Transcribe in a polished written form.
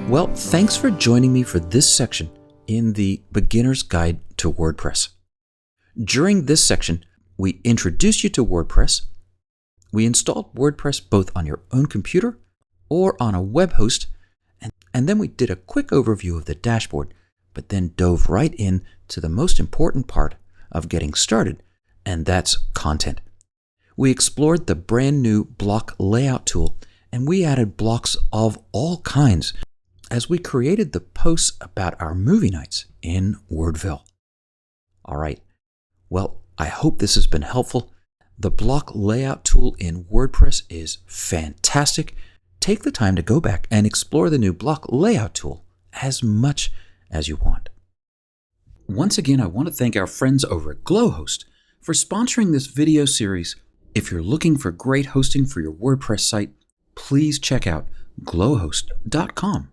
Well, thanks for joining me for this section in the Beginner's Guide to WordPress. During this section, we introduce you to WordPress. We installed WordPress both on your own computer or on a web host, and then we did a quick overview of the dashboard, but then dove right in to the most important part of getting started, and that's content. We explored the brand new block layout tool, and we added blocks of all kinds as we created the posts about our movie nights in Wordville. All right, well, I hope this has been helpful. The block layout tool in WordPress is fantastic. Take the time to go back and explore the new block layout tool as much as you want. Once again, I want to thank our friends over at Glowhost for sponsoring this video series. If you're looking for great hosting for your WordPress site, please check out glowhost.com.